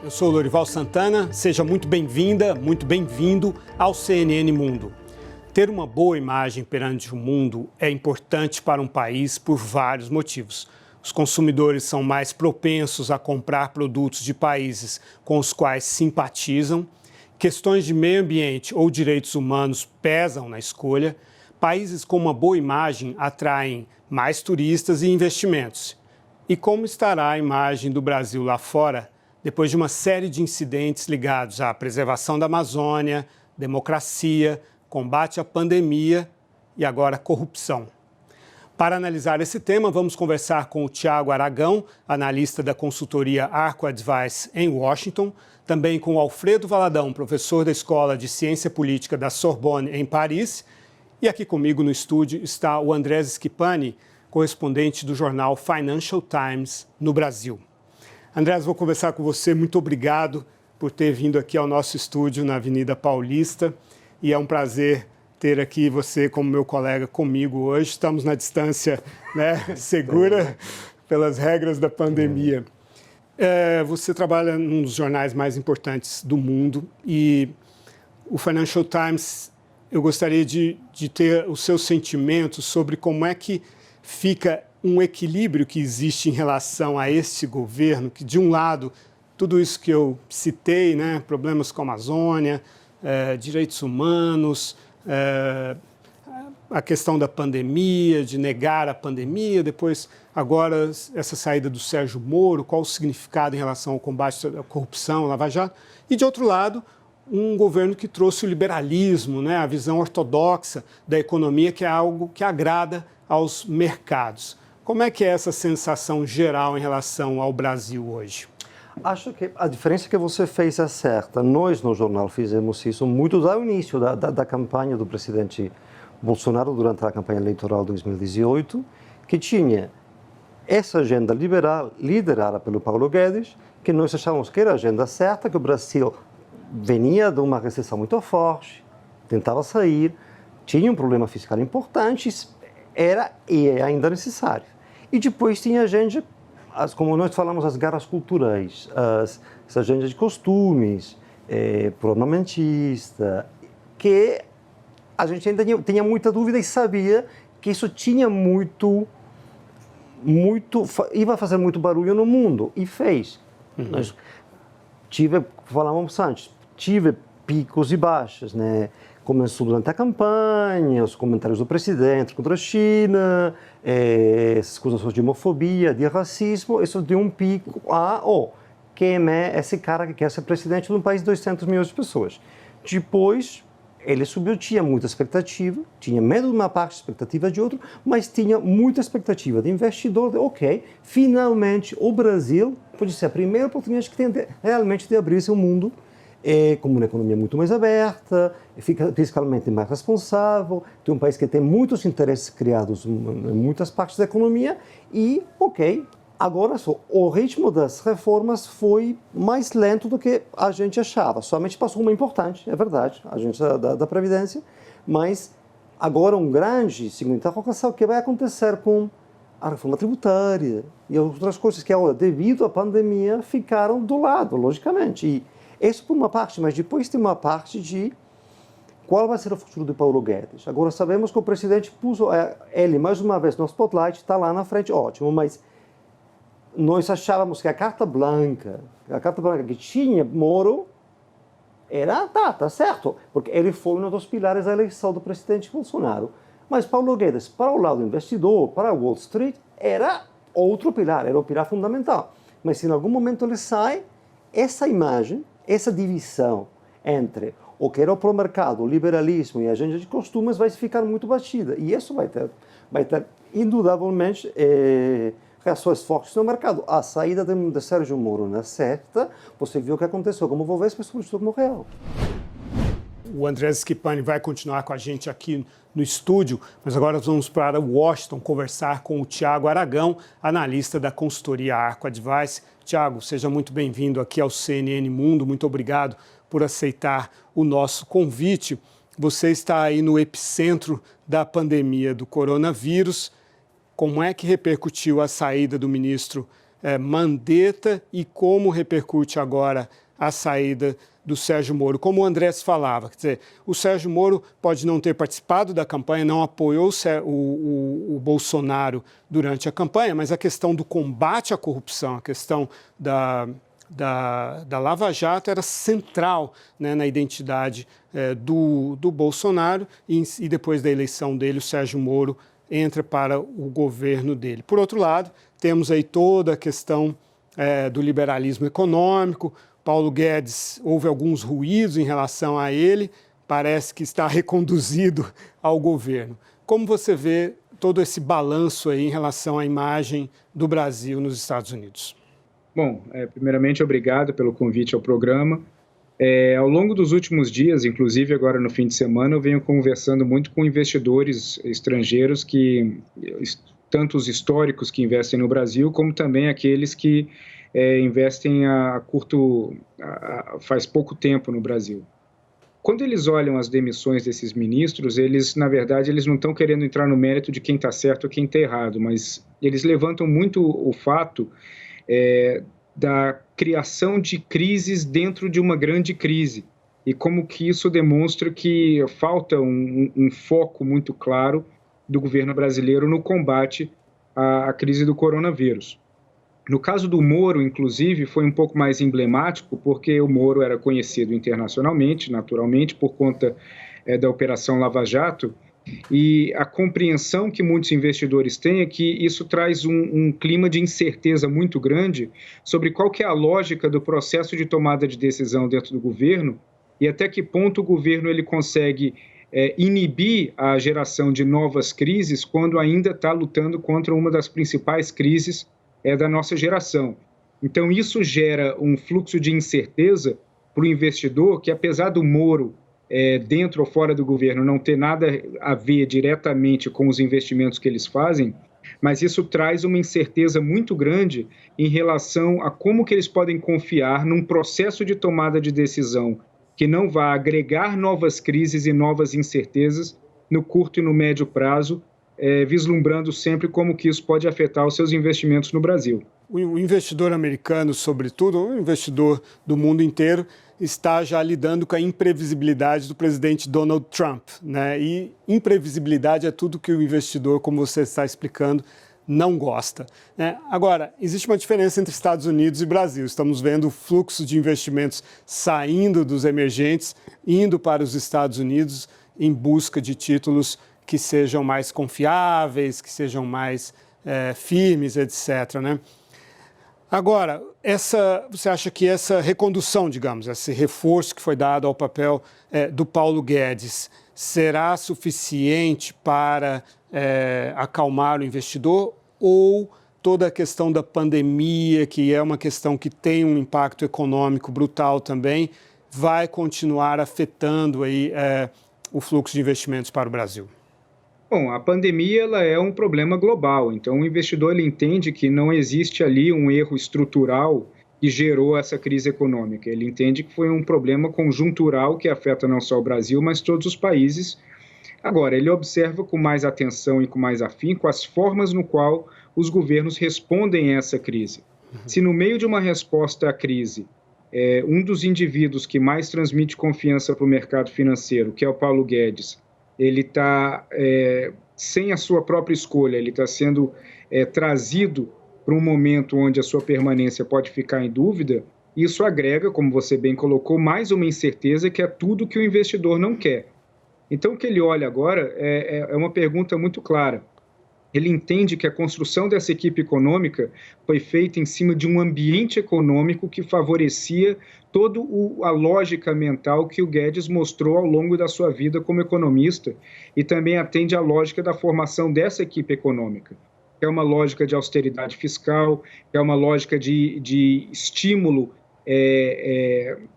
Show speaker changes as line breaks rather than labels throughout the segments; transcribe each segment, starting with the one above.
Eu sou o Lorival Santana, seja muito bem-vinda, muito bem-vindo ao CNN Mundo. Ter uma boa imagem perante o mundo é importante para um país por vários motivos. Os consumidores são mais propensos a comprar produtos de países com os quais simpatizam, questões de meio ambiente ou direitos humanos pesam na escolha, países com uma boa imagem atraem mais turistas e investimentos. E como estará a imagem do Brasil lá fora, depois de uma série de incidentes ligados à preservação da Amazônia, democracia, combate à pandemia e agora corrupção? Para analisar esse tema, vamos conversar com o Thiago Aragão, analista da consultoria Arco Advice em Washington, também com o Alfredo Valadão, professor da Escola de Ciência Política da Sorbonne em Paris, e aqui comigo no estúdio está o Andrés Schipani, correspondente do jornal Financial Times no Brasil. Andrés, vou conversar com você. Muito obrigado por ter vindo aqui ao nosso estúdio na Avenida Paulista. E é um prazer ter aqui você como meu colega comigo hoje. Estamos na distância, né, segura pelas regras da pandemia. Você trabalha num dos jornais mais importantes do mundo e o Financial Times, eu gostaria de ter os seus sentimentos sobre como é que fica um equilíbrio que existe em relação a este governo, que de um lado, tudo isso que eu citei, né, problemas com a Amazônia, direitos humanos, a questão da pandemia, de negar a pandemia, depois agora essa saída do Sérgio Moro, qual o significado em relação ao combate à corrupção, Lava Jato, e de outro lado, um governo que trouxe o liberalismo, né, a visão ortodoxa da economia, que é algo que agrada aos mercados. Como é que é essa sensação geral em relação ao Brasil hoje?
Acho que a diferença que você fez é certa. Nós, no jornal, fizemos isso muito do início da campanha do presidente Bolsonaro durante a campanha eleitoral de 2018, que tinha essa agenda liberal liderada pelo Paulo Guedes, que nós achávamos que era a agenda certa, que o Brasil vinha de uma recessão muito forte, tentava sair, tinha um problema fiscal importante, era e é ainda necessário. E depois tinha a gente, como nós falamos, as guerras culturais, as agendas de costumes, ornamentista, que a gente ainda tinha muita dúvida e sabia que isso tinha ia fazer muito barulho no mundo, e fez. Nós falávamos antes, tive picos e baixas, né? Começou durante a campanha, os comentários do presidente contra a China, essas acusações de homofobia, de racismo, isso deu um pico quem é esse cara que quer ser presidente de um país de 200 milhões de pessoas. Depois, ele subiu, tinha muita expectativa, tinha medo de uma parte, expectativa de outra, mas tinha muita expectativa de investidor, finalmente o Brasil pode ser a primeira oportunidade que tem realmente de abrir seu mundo, como uma economia muito mais aberta, fica fiscalmente mais responsável, tem um país que tem muitos interesses criados em muitas partes da economia e, agora só, o ritmo das reformas foi mais lento do que a gente achava. Somente passou uma importante, é verdade, a gente da Previdência, mas agora um grande signo de interrogação que vai acontecer com a reforma tributária e outras coisas que agora, devido à pandemia, ficaram do lado, logicamente. E isso por uma parte, mas depois tem uma parte de qual vai ser o futuro de Paulo Guedes. Agora sabemos que o presidente pôs ele mais uma vez no spotlight, está lá na frente, ótimo, mas nós achávamos que a carta branca que tinha Moro era, tá certo, porque ele foi um dos pilares da eleição do presidente Bolsonaro. Mas Paulo Guedes, para o lado do investidor, para Wall Street, era outro pilar, era o pilar fundamental. Mas se em algum momento ele sai, essa imagem, essa divisão entre o que era para o mercado, o liberalismo e a agenda de costumes vai ficar muito batida. E isso vai ter indubitavelmente, reações fortes no mercado. A saída de Sérgio Moro na certa, você viu o que aconteceu como Bovespa, mas sobretudo como Real.
O Andrés Schipani vai continuar com a gente aqui no estúdio, mas agora nós vamos para Washington conversar com o Thiago Aragão, analista da consultoria Arco Advice. Thiago, seja muito bem-vindo aqui ao CNN Mundo. Muito obrigado por aceitar o nosso convite. Você está aí no epicentro da pandemia do coronavírus. Como é que repercutiu a saída do ministro Mandetta e como repercute agora a saída do Sérgio Moro. Como o Andrés falava, quer dizer, o Sérgio Moro pode não ter participado da campanha, não apoiou o Bolsonaro durante a campanha, mas a questão do combate à corrupção, a questão da Lava Jato era central, né, na identidade do Bolsonaro e depois da eleição dele, o Sérgio Moro entra para o governo dele. Por outro lado, temos aí toda a questão do liberalismo econômico. Paulo Guedes, houve alguns ruídos em relação a ele, parece que está reconduzido ao governo. Como você vê todo esse balanço aí em relação à imagem do Brasil nos Estados Unidos?
Bom, primeiramente, obrigado pelo convite ao programa. Ao longo dos últimos dias, inclusive agora no fim de semana, eu venho conversando muito com investidores estrangeiros, tanto os históricos que investem no Brasil, como também aqueles que investem faz pouco tempo no Brasil. Quando eles olham as demissões desses ministros, na verdade, eles não estão querendo entrar no mérito de quem está certo ou quem está errado, mas eles levantam muito o fato da criação de crises dentro de uma grande crise, e como que isso demonstra que falta um foco muito claro do governo brasileiro no combate à crise do coronavírus. No caso do Moro, inclusive, foi um pouco mais emblemático, porque o Moro era conhecido internacionalmente, naturalmente, por conta da Operação Lava Jato, e a compreensão que muitos investidores têm é que isso traz um clima de incerteza muito grande sobre qual que é a lógica do processo de tomada de decisão dentro do governo e até que ponto o governo ele consegue inibir a geração de novas crises quando ainda está lutando contra uma das principais crises da nossa geração. Então, isso gera um fluxo de incerteza para o investidor que, apesar do Moro, dentro ou fora do governo, não ter nada a ver diretamente com os investimentos que eles fazem, mas isso traz uma incerteza muito grande em relação a como que eles podem confiar num processo de tomada de decisão que não vai agregar novas crises e novas incertezas no curto e no médio prazo, vislumbrando sempre como que isso pode afetar os seus investimentos no Brasil.
O investidor americano, sobretudo, o investidor do mundo inteiro, está já lidando com a imprevisibilidade do presidente Donald Trump, né? E imprevisibilidade é tudo que o investidor, como você está explicando, não gosta, né? Agora, existe uma diferença entre Estados Unidos e Brasil. Estamos vendo o fluxo de investimentos saindo dos emergentes, indo para os Estados Unidos em busca de títulos que sejam mais confiáveis, que sejam mais firmes, etc., né? Agora, você acha que essa recondução, digamos, esse reforço que foi dado ao papel do Paulo Guedes, será suficiente para acalmar o investidor, ou toda a questão da pandemia, que é uma questão que tem um impacto econômico brutal também, vai continuar afetando aí, o fluxo de investimentos para o Brasil?
Bom, a pandemia ela é um problema global, então o investidor ele entende que não existe ali um erro estrutural que gerou essa crise econômica. Ele entende que foi um problema conjuntural que afeta não só o Brasil, mas todos os países. Agora, ele observa com mais atenção e com mais afinco as formas no qual os governos respondem a essa crise. Se no meio de uma resposta à crise, um dos indivíduos que mais transmite confiança para o mercado financeiro, que é o Paulo Guedes, ele está sem a sua própria escolha, ele está sendo trazido para um momento onde a sua permanência pode ficar em dúvida, isso agrega, como você bem colocou, mais uma incerteza que é tudo que o investidor não quer. Então, o que ele olha agora é uma pergunta muito clara. Ele entende que a construção dessa equipe econômica foi feita em cima de um ambiente econômico que favorecia toda a lógica mental que o Guedes mostrou ao longo da sua vida como economista e também atende à lógica da formação dessa equipe econômica. É uma lógica de austeridade fiscal, é uma lógica de estímulo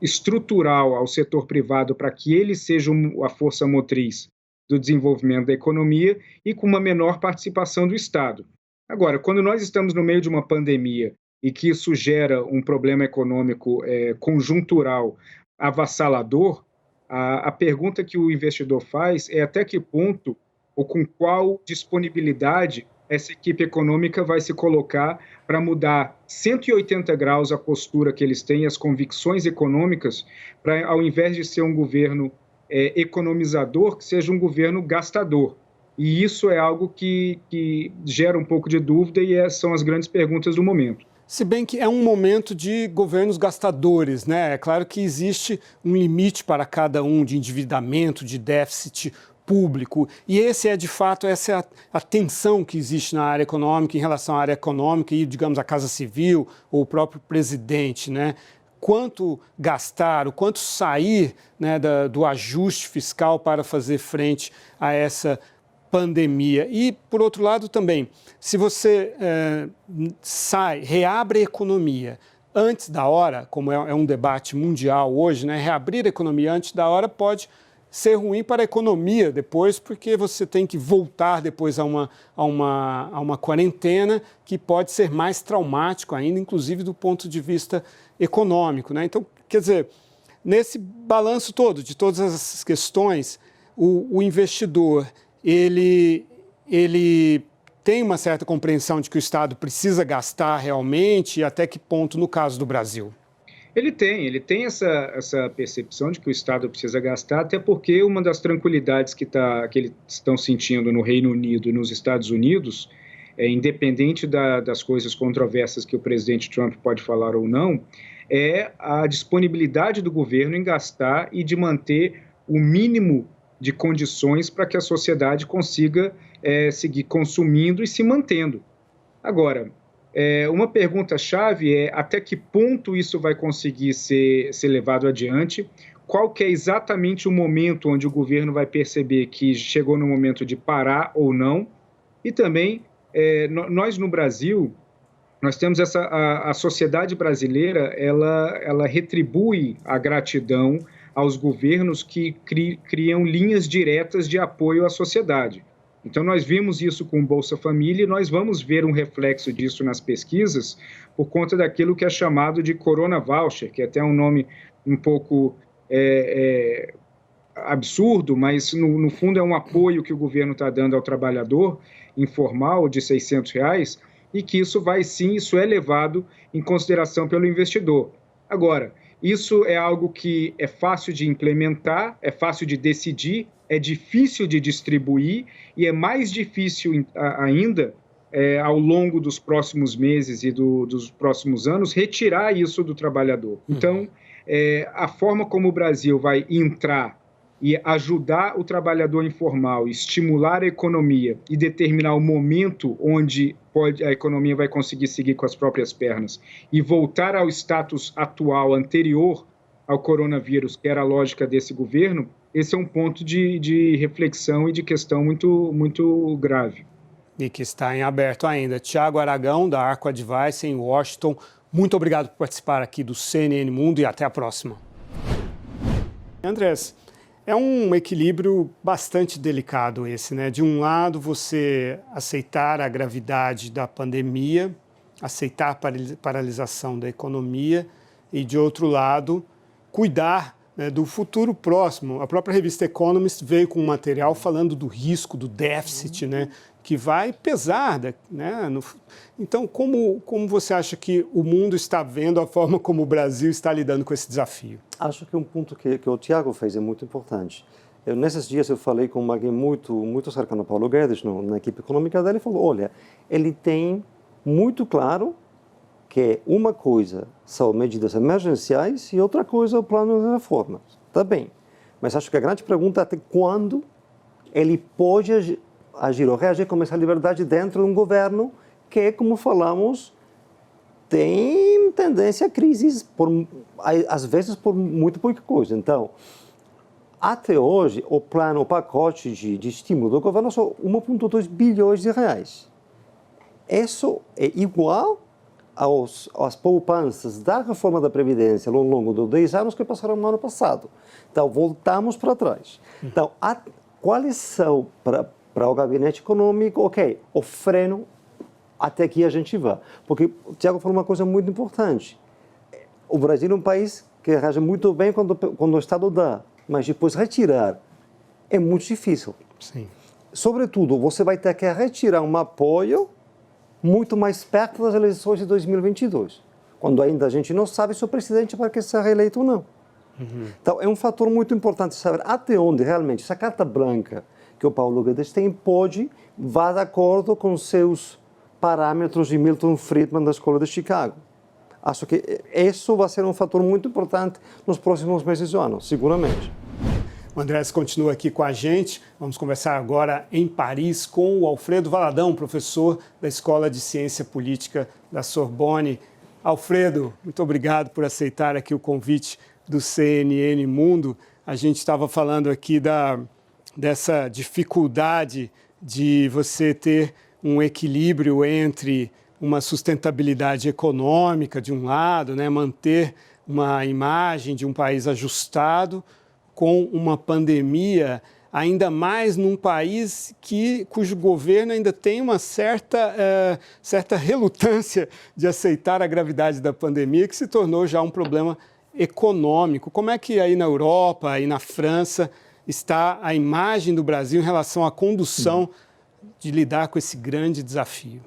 estrutural ao setor privado para que ele seja a força motriz do desenvolvimento da economia e com uma menor participação do Estado. Agora, quando nós estamos no meio de uma pandemia e que isso gera um problema econômico conjuntural avassalador, a pergunta que o investidor faz é até que ponto ou com qual disponibilidade essa equipe econômica vai se colocar para mudar 180 graus a postura que eles têm, as convicções econômicas, para, ao invés de ser um governo economizador, que seja um governo gastador. E isso é algo que gera um pouco de dúvida e são as grandes perguntas do momento.
Se bem que é um momento de governos gastadores, né? É claro que existe um limite para cada um de endividamento, de déficit público. E esse é, de fato, essa é a tensão que existe na área econômica em relação à área econômica e, digamos, a Casa Civil ou o próprio presidente, né? Quanto gastar, o quanto sair, né, do ajuste fiscal para fazer frente a essa pandemia. E, por outro lado, também, se você reabre a economia antes da hora, como é um debate mundial hoje, né, reabrir a economia antes da hora pode ser ruim para a economia depois, porque você tem que voltar depois a uma quarentena que pode ser mais traumático ainda, inclusive do ponto de vista econômico, né? Então, quer dizer, nesse balanço todo de todas essas questões, o investidor, ele tem uma certa compreensão de que o Estado precisa gastar realmente e até que ponto no caso do Brasil?
Ele tem essa percepção de que o Estado precisa gastar, até porque uma das tranquilidades que eles estão sentindo no Reino Unido e nos Estados Unidos, independente das coisas controversas que o presidente Trump pode falar ou não, é a disponibilidade do governo em gastar e de manter o mínimo de condições para que a sociedade consiga seguir consumindo e se mantendo. Agora, uma pergunta-chave é até que ponto isso vai conseguir ser levado adiante, qual que é exatamente o momento onde o governo vai perceber que chegou no momento de parar ou não, e também nós no Brasil, nós temos a sociedade brasileira, ela retribui a gratidão aos governos que criam linhas diretas de apoio à sociedade. Então, nós vimos isso com o Bolsa Família e nós vamos ver um reflexo disso nas pesquisas por conta daquilo que é chamado de Corona Voucher, que é até um nome um pouco absurdo, mas no fundo é um apoio que o governo está dando ao trabalhador informal de R$600 e que isso é levado em consideração pelo investidor. Agora, isso é algo que é fácil de implementar, é fácil de decidir, é difícil de distribuir e é mais difícil ainda, ao longo dos próximos meses e dos próximos anos, retirar isso do trabalhador. Então, a forma como o Brasil vai entrar e ajudar o trabalhador informal, estimular a economia e determinar o momento onde a economia vai conseguir seguir com as próprias pernas e voltar ao status atual anterior ao coronavírus, que era a lógica desse governo, esse é um ponto de reflexão e de questão muito, muito grave.
E que está em aberto ainda. Tiago Aragão, da Arco Advice, em Washington, muito obrigado por participar aqui do CNN Mundo e até a próxima. Andrés, é um equilíbrio bastante delicado esse, né? De um lado, você aceitar a gravidade da pandemia, aceitar a paralisação da economia e, de outro lado, cuidar, né, do futuro próximo. A própria revista Economist veio com um material falando do risco, do déficit, né, que vai pesar, né? Então, como você acha que o mundo está vendo a forma como o Brasil está lidando com esse desafio?
Acho que um ponto que o Tiago fez é muito importante. Nesses dias eu falei com alguém muito cercano ao Paulo Guedes, na equipe econômica dele, e falou, olha, ele tem muito claro que uma coisa são medidas emergenciais e outra coisa é o plano de reformas. Está bem, mas acho que a grande pergunta é até quando ele pode agir ou reagir com essa liberdade dentro de um governo que, como falamos, tem tendência a crises, às vezes por muito pouca coisa. Então, até hoje, o pacote de estímulo do governo são 1,2 bilhões de reais. Isso é igual às poupanças da reforma da Previdência ao longo dos 10 anos que passaram no ano passado. Então, voltamos para trás. Então, quais são, para o gabinete econômico, o freno até que a gente vá? Porque o Tiago falou uma coisa muito importante. O Brasil é um país que reage muito bem quando o Estado dá, mas depois retirar é muito difícil.
Sim.
sobretudo, você vai ter que retirar um apoio muito mais perto das eleições de 2022, quando ainda a gente não sabe se o presidente vai querer ser reeleito ou não. Então, é um fator muito importante saber até onde realmente essa carta branca que o Paulo Guedes tem vá de acordo com seus parâmetros de Milton Friedman da Escola de Chicago. Acho que isso vai ser um fator muito importante nos próximos meses ou anos, seguramente.
O Andrés continua aqui com a gente. Vamos conversar agora em Paris com o Alfredo Valadão, professor da Escola de Ciência Política da Sorbonne. Alfredo, muito obrigado por aceitar aqui o convite do CNN Mundo. A gente estava falando aqui dessa dificuldade de você ter um equilíbrio entre uma sustentabilidade econômica, de um lado, né, manter uma imagem de um país ajustado, com uma pandemia, ainda mais num país cujo governo ainda tem uma certa relutância de aceitar a gravidade da pandemia, que se tornou já um problema econômico. Como é que aí na Europa e na França está a imagem do Brasil em relação à condução de lidar com esse grande desafio?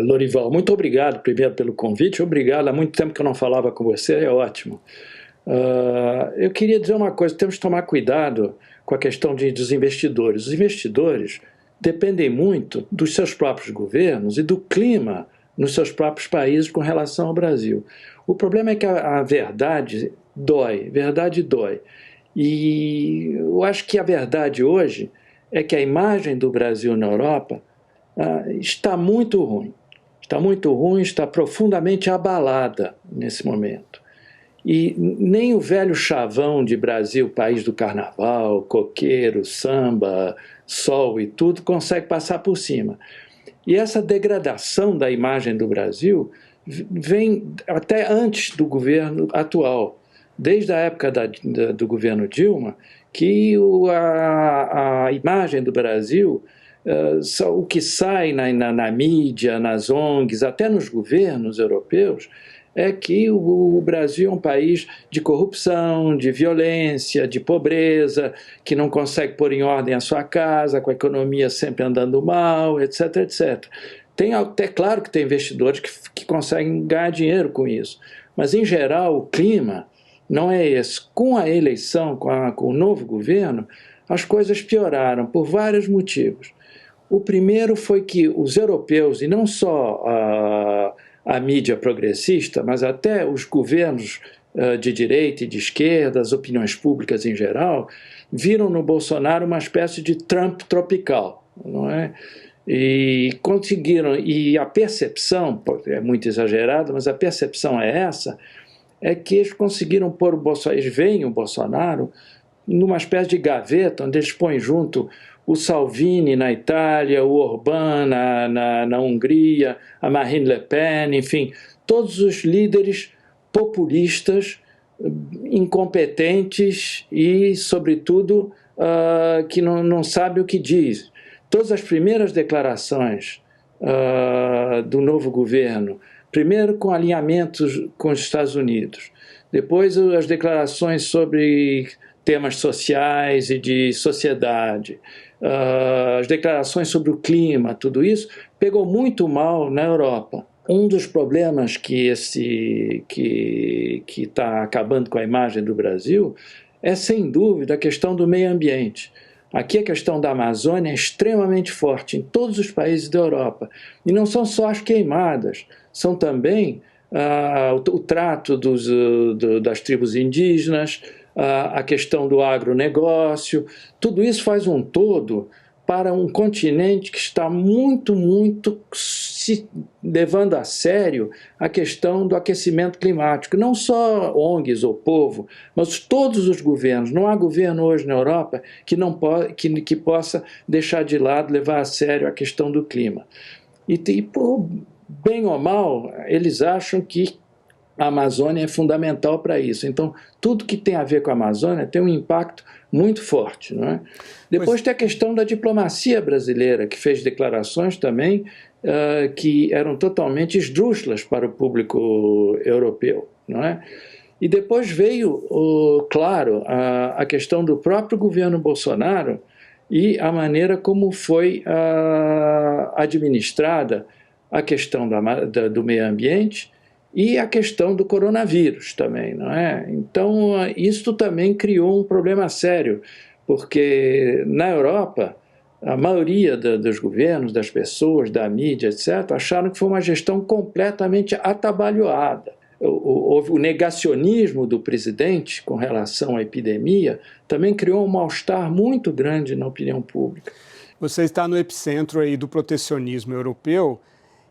Lorival, muito obrigado primeiro pelo convite, obrigado, há muito tempo que eu não falava com você, é ótimo. Eu queria dizer uma coisa, temos que tomar cuidado com a questão dos investidores. Os investidores dependem muito dos seus próprios governos e do clima nos seus próprios países com relação ao Brasil. O problema é que a verdade dói. E eu acho que a verdade hoje é que a imagem do Brasil na Europa está muito ruim. Está profundamente abalada nesse momento. E nem o velho chavão de Brasil, país do carnaval, coqueiro, samba, sol e tudo, consegue passar por cima. E essa degradação da imagem do Brasil vem até antes do governo atual, desde a época do governo Dilma, que a imagem do Brasil, o que sai na mídia, nas ONGs, até nos governos europeus, é que o Brasil é um país de corrupção, de violência, de pobreza, que não consegue pôr em ordem a sua casa, com a economia sempre andando mal, etc, etc. Tem até claro que tem investidores que conseguem ganhar dinheiro com isso, mas em geral o clima não é esse. Com a eleição, com o novo governo, as coisas pioraram por vários motivos. O primeiro foi que os europeus, e não só a mídia progressista, mas até os governos de direita e de esquerda, as opiniões públicas em geral, viram no Bolsonaro uma espécie de Trump tropical, não é? E conseguiram, e a percepção, é muito exagerado, mas a percepção é essa, é que eles conseguiram pôr o Bolsonaro, eles veem o Bolsonaro numa espécie de gaveta, onde eles põem junto o Salvini na Itália, o Orbán na Hungria, a Marine Le Pen, enfim, todos os líderes populistas, incompetentes e, sobretudo, que não sabem o que diz. Todas as primeiras declarações do novo governo, primeiro com alinhamentos com os Estados Unidos, depois as declarações sobre temas sociais e de sociedade, as declarações sobre o clima, tudo isso pegou muito mal na Europa. Um dos problemas que está acabando com a imagem do Brasil é, sem dúvida, a questão do meio ambiente. Aqui a questão da Amazônia é extremamente forte em todos os países da Europa. E não são só as queimadas, são também o trato das tribos indígenas, a questão do agronegócio. Tudo isso faz um todo para um continente que está muito se levando a sério a questão do aquecimento climático. Não só ONGs ou povo, mas todos os governos. Não há governo hoje na Europa que possa deixar de lado, levar a sério a questão do clima. E por bem ou mal, eles acham que a Amazônia é fundamental para isso. Então, tudo que tem a ver com a Amazônia tem um impacto muito forte, não é? Depois tem a questão da diplomacia brasileira, que fez declarações também que eram totalmente esdrúxulas para o público europeu, não é? E depois veio, claro, a questão do próprio governo Bolsonaro, e a maneira como foi administrada a questão do meio ambiente e a questão do coronavírus também, não é? Então, isso também criou um problema sério, porque na Europa, a maioria dos governos, das pessoas, da mídia, etc., acharam que foi uma gestão completamente atabalhoada. O negacionismo do presidente com relação à epidemia também criou um mal-estar muito grande na opinião pública.
Você está no epicentro aí do protecionismo europeu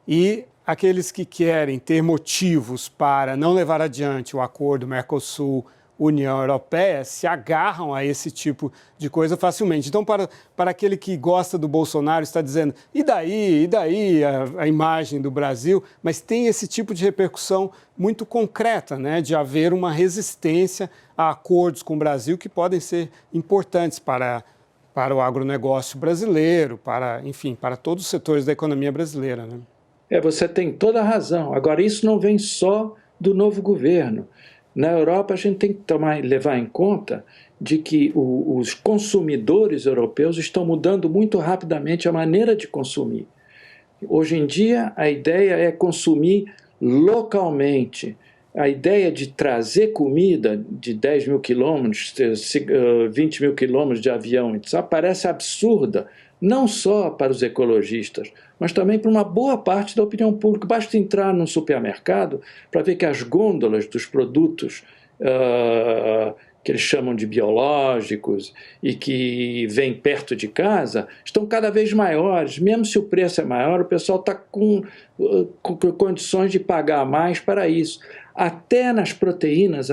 e aqueles que querem ter motivos para não levar adiante o acordo Mercosul-União Europeia se agarram a esse tipo de coisa facilmente. Então, para aquele que gosta do Bolsonaro, está dizendo, e daí a imagem do Brasil? Mas tem esse tipo de repercussão muito concreta, né, de haver uma resistência a acordos com o Brasil que podem ser importantes para o agronegócio brasileiro, enfim, para todos os setores da economia brasileira, né?
Você tem toda a razão. Agora, isso não vem só do novo governo. Na Europa, a gente tem que levar em conta de que os consumidores europeus estão mudando muito rapidamente a maneira de consumir. Hoje em dia, a ideia é consumir localmente. A ideia de trazer comida de 10 mil quilômetros, 20 mil quilômetros de avião, isso parece absurda, não só para os ecologistas, mas também para uma boa parte da opinião pública. Basta entrar num supermercado para ver que as gôndolas dos produtos que eles chamam de biológicos e que vêm perto de casa, estão cada vez maiores. Mesmo se o preço é maior, o pessoal está com condições de pagar mais para isso. Até nas proteínas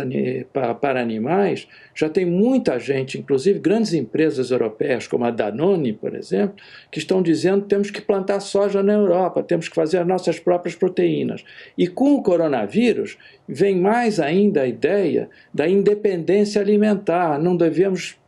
para animais, já tem muita gente, inclusive grandes empresas europeias, como a Danone, por exemplo, que estão dizendo que temos que plantar soja na Europa, temos que fazer as nossas próprias proteínas. E com o coronavírus, vem mais ainda a ideia da independência alimentar. Não devemos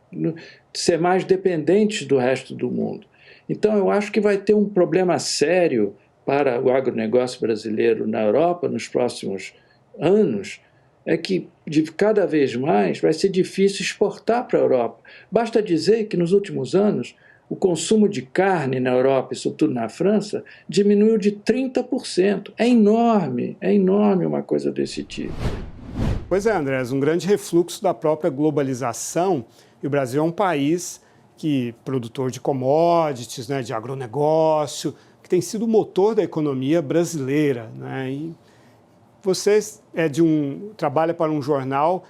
ser mais dependentes do resto do mundo. Então, eu acho que vai ter um problema sério para o agronegócio brasileiro na Europa nos próximos anos, é que cada vez mais vai ser difícil exportar para a Europa. Basta dizer que nos últimos anos o consumo de carne na Europa, e sobretudo na França, diminuiu de 30%. É enorme uma coisa desse tipo.
Pois é, Andrés, um grande refluxo da própria globalização, e o Brasil é um país produtor de commodities, né, de agronegócio, que tem sido o motor da economia brasileira, né? E você trabalha para um jornal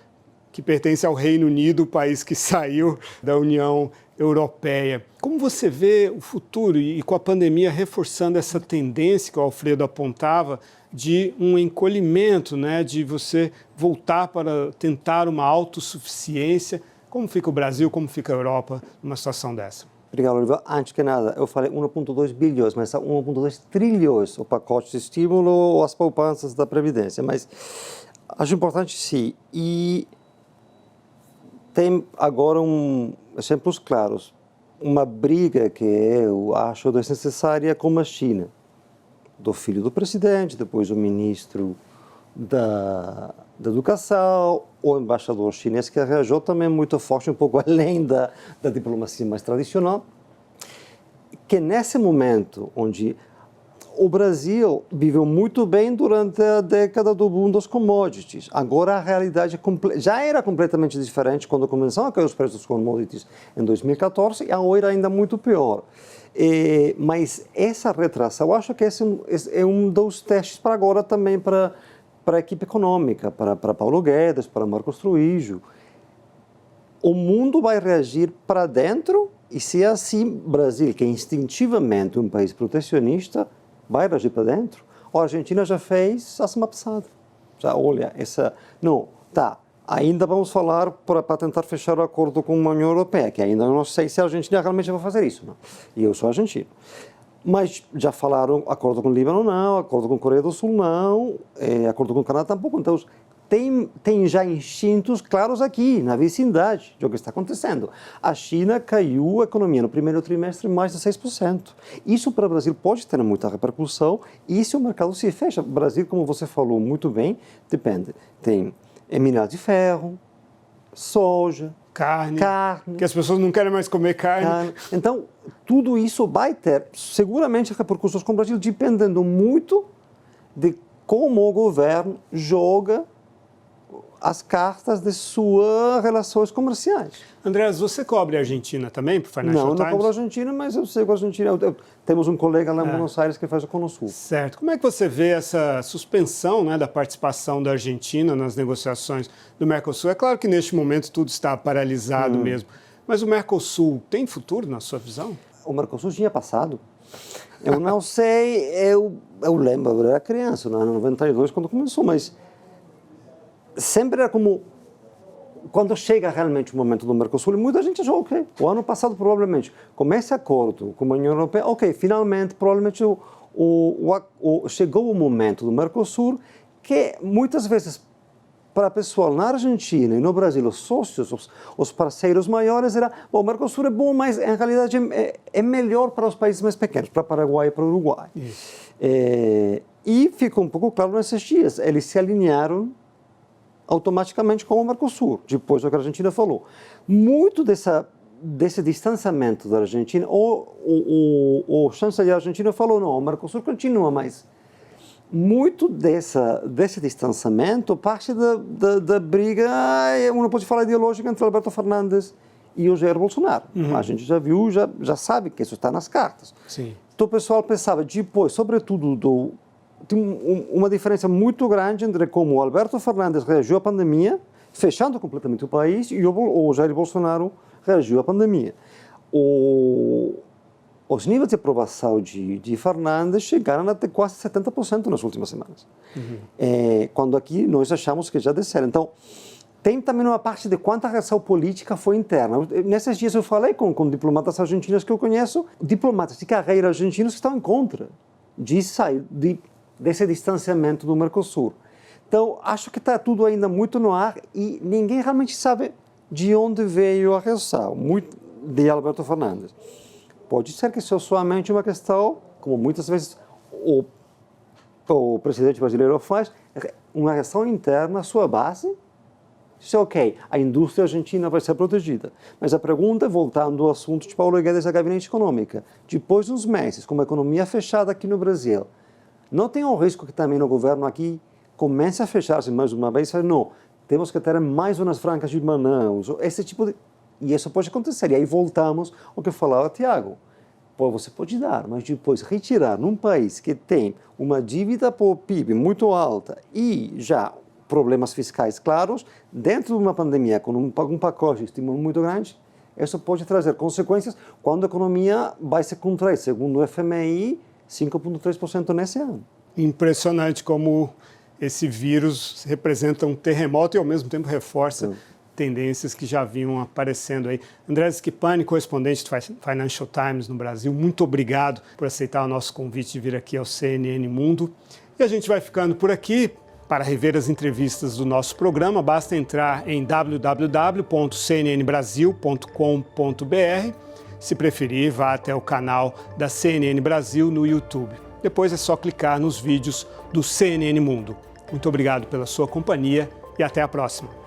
que pertence ao Reino Unido, o país que saiu da União Europeia. Como você vê o futuro e com a pandemia reforçando essa tendência que o Alfredo apontava de um encolhimento, né, de você voltar para tentar uma autossuficiência? Como fica o Brasil, como fica a Europa numa situação dessa?
Obrigado, Oliver. Antes que nada, eu falei 1,2 bilhões, mas é 1,2 trilhões o pacote de estímulo ou as poupanças da Previdência. Mas acho importante, sim. E tem agora exemplos claros. Uma briga que eu acho desnecessária com a China. Do filho do presidente, depois o ministro da Educação, o embaixador chinês que reagiu também muito forte, um pouco além da diplomacia mais tradicional, que nesse momento onde o Brasil viveu muito bem durante a década do boom dos commodities, agora a realidade já era completamente diferente quando começaram a cair os preços dos commodities em 2014 e agora ainda muito pior. Mas essa retração, eu acho que esse é um dos testes para agora também para a equipe econômica, para Paulo Guedes, para Marcos Trujillo. O mundo vai reagir para dentro e se é assim, Brasil, que é instintivamente um país protecionista, vai reagir para dentro. A Argentina já fez a semana passada. Já, olha, ainda vamos falar para tentar fechar o acordo com a União Europeia, que ainda não sei se a Argentina realmente vai fazer isso. Não? E eu sou argentino. Mas já falaram acordo com o Líbano não, acordo com a Coreia do Sul não, acordo com o Canadá tampouco. Então, tem já instintos claros aqui, na vecindade, de o que está acontecendo. A China caiu a economia no primeiro trimestre mais de 6%. Isso para o Brasil pode ter muita repercussão e se o mercado se fecha. O Brasil, como você falou muito bem, depende. Tem minério de ferro, soja,
Carne. Que as pessoas não querem mais comer carne.
Então, tudo isso vai ter, seguramente, repercussões com o Brasil, dependendo muito de como o governo joga as cartas de suas relações comerciais.
Andreas, você cobre a Argentina também, para o Financial Times?
Não cobro a Argentina, mas eu sei que a Argentina... Temos um colega lá em Buenos Aires que faz o Cono Sul.
Certo. Como é que você vê essa suspensão, né, da participação da Argentina nas negociações do Mercosul? É claro que neste momento tudo está paralisado mesmo, mas o Mercosul tem futuro na sua visão?
O Mercosul tinha passado. Eu não sei, eu lembro, eu era criança, no ano 92, quando começou, mas sempre era como, quando chega realmente o momento do Mercosul, muita gente achou, ok, o ano passado provavelmente, com esse acordo com a União Europeia, ok, finalmente, provavelmente chegou o momento do Mercosul, que muitas vezes, para o pessoal na Argentina e no Brasil, os sócios, os parceiros maiores, era, bom, o Mercosul é bom, mas em realidade é melhor para os países mais pequenos, para o Paraguai e para o Uruguai. E ficou um pouco claro nesses dias, eles se alinharam automaticamente com o Mercosul, depois do que a Argentina falou. Muito desse distanciamento da Argentina, o chanceler argentino falou, não, o Mercosul continua, mas muito desse distanciamento parte da briga, uno pode falar ideológica, entre Alberto Fernandes e o Jair Bolsonaro. A gente já viu, já sabe que isso está nas cartas.
Sim.
Então o pessoal pensava, depois, sobretudo, tem uma diferença muito grande entre como o Alberto Fernandes reagiu à pandemia, fechando completamente o país, e o Jair Bolsonaro reagiu à pandemia. Os níveis de aprovação de Fernandes chegaram até quase 70% nas últimas semanas. Quando aqui nós achamos que já desceram. Então, tem também uma parte de quanta reação política foi interna. Nesses dias eu falei com diplomatas argentinos que eu conheço, diplomatas de carreira argentinos que estão em contra de sair desse distanciamento do Mercosul. Então, acho que está tudo ainda muito no ar e ninguém realmente sabe de onde veio a reação de Alberto Fernandes. Pode ser que seja somente uma questão, como muitas vezes o presidente brasileiro faz, uma reação interna à sua base. Diz, ok, a indústria argentina vai ser protegida. Mas a pergunta, voltando ao assunto de Paulo Guedes da Gabinete Econômica, depois de uns meses, com uma economia fechada aqui no Brasil, não tem o risco que também o governo aqui comece a fechar-se mais uma vez e fale, não, temos que ter mais zonas francas de Manaus, esse tipo de... E isso pode acontecer. E aí voltamos ao que falava Tiago. Você pode dar, mas depois retirar num país que tem uma dívida por PIB muito alta e já problemas fiscais claros, dentro de uma pandemia com um pacote de estímulo muito grande, isso pode trazer consequências quando a economia vai se contrair, segundo o FMI, 5,3% nesse ano. Impressionante como esse vírus representa um terremoto e, ao mesmo tempo, reforça tendências que já vinham aparecendo aí. André Schipani, correspondente do Financial Times no Brasil, muito obrigado por aceitar o nosso convite de vir aqui ao CNN Mundo. E a gente vai ficando por aqui. Para rever as entrevistas do nosso programa, basta entrar em www.cnnbrasil.com.br. Se preferir, vá até o canal da CNN Brasil no YouTube. Depois é só clicar nos vídeos do CNN Mundo. Muito obrigado pela sua companhia e até a próxima.